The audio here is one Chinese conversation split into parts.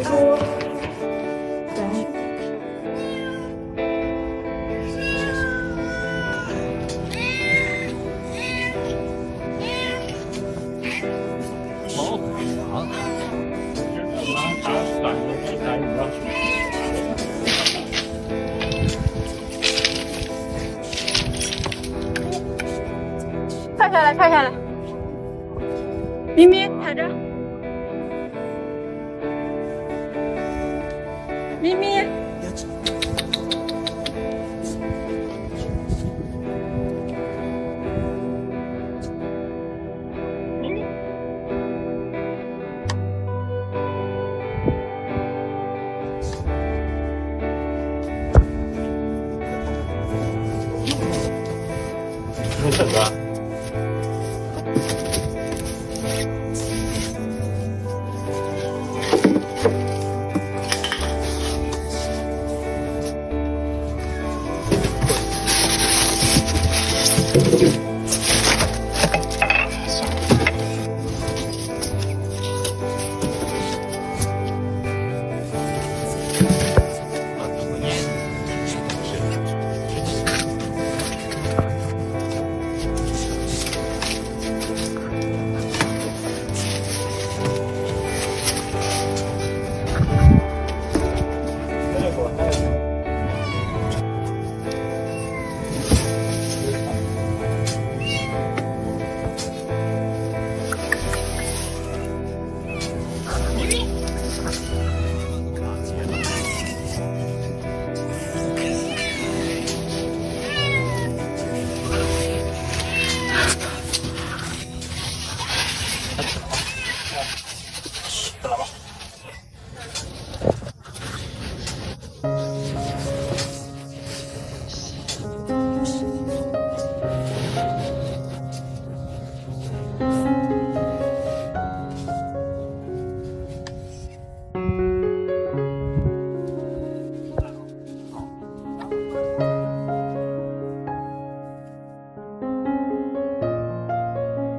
跳下来，跳下来，咪咪踩着，咪咪。没事吧？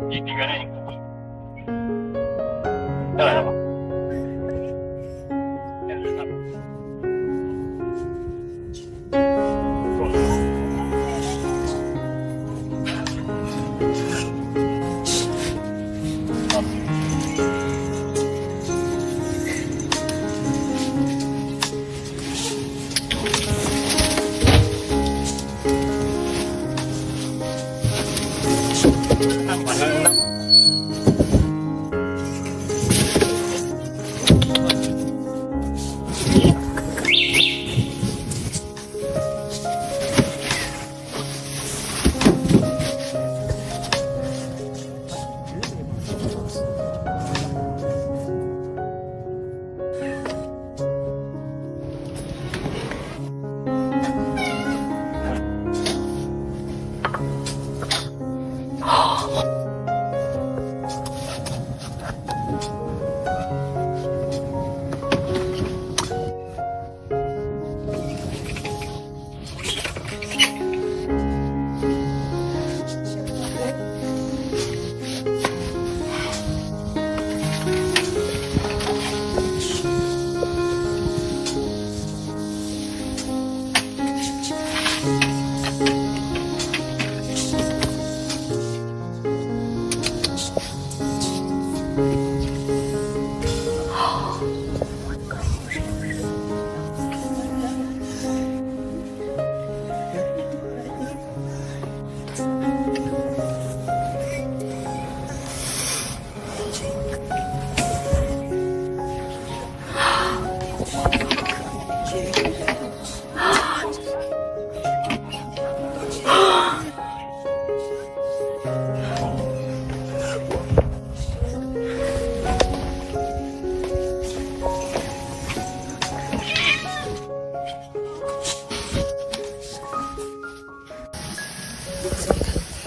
你原来下来了吧？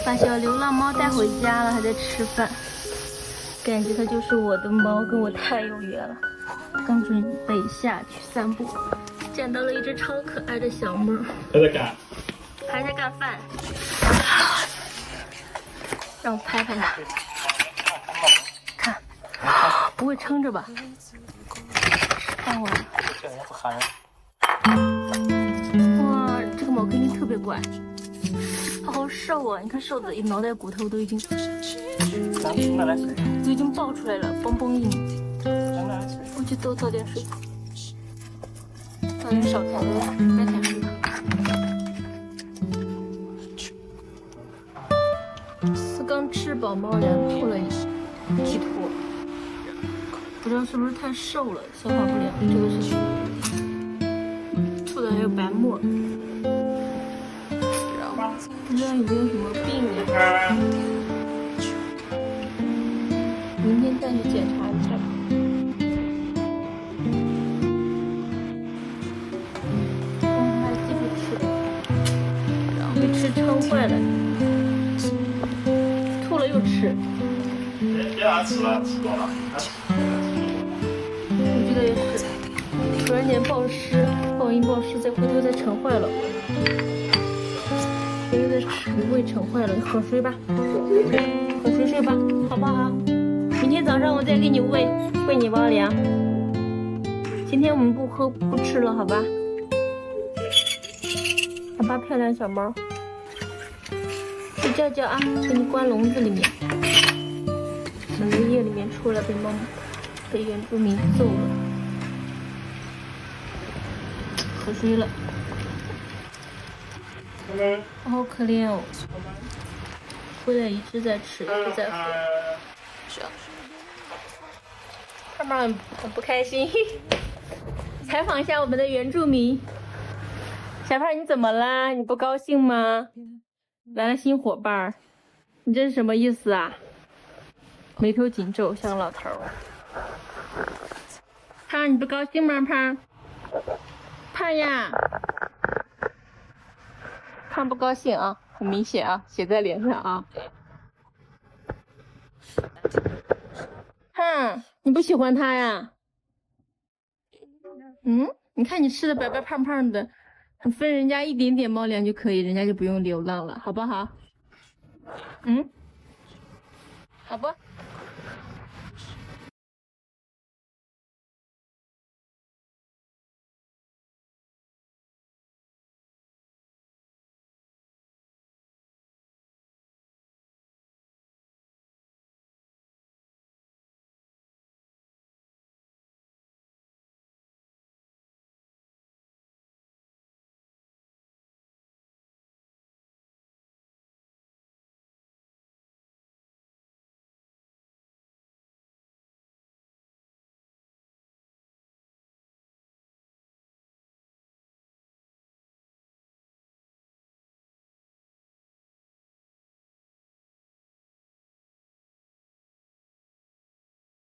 把小流浪猫带回家了，还在吃饭，感觉它就是我的猫，跟我太有缘了。刚准备下去散步，捡到了一只超可爱的小猫，还在干饭，让我拍拍它，看，不会撑着吧？看完了。这人不喊人。哇，这个猫肯定特别乖，它好瘦啊！你看瘦的脑袋骨头都已经爆出来了，嘣嘣硬。我去多倒点水，倒点少糖了，别太水了。是刚吃饱，猫粮吐了一坨，不知道是不是太瘦了，消化不良。这个是吐的还有白沫，不知道有没有什么病呀？明天再去检查一下吧。刚才继续吃，然后被吃撑坏了，吐了又吃。别让吃了，吃多了。我觉得也是，突然间暴湿，暴饮暴食，再回头再撑坏了，回头再吃胃撑坏了，喝水吧，喝水睡吧，好不好？明天早上我再给你喂你猫粮。今天我们不吃了，好吧？好吧，漂亮小猫，睡觉觉啊，给你关笼子里面。从绿叶里面出来，被原住民揍了，瞌睡了，好可怜哦。回来一直在吃，一直在喝。胖胖很不开心。采访一下我们的原住民，小胖你怎么啦？你不高兴吗？来了新伙伴，你这是什么意思啊？眉头紧皱，像个老头儿。胖，你不高兴吗？胖，胖呀，胖不高兴啊，很明显啊，写在脸上啊。胖，你不喜欢他呀？你看你吃的白白胖胖的，分人家一点点猫粮就可以，人家就不用流浪了，好不好？好不？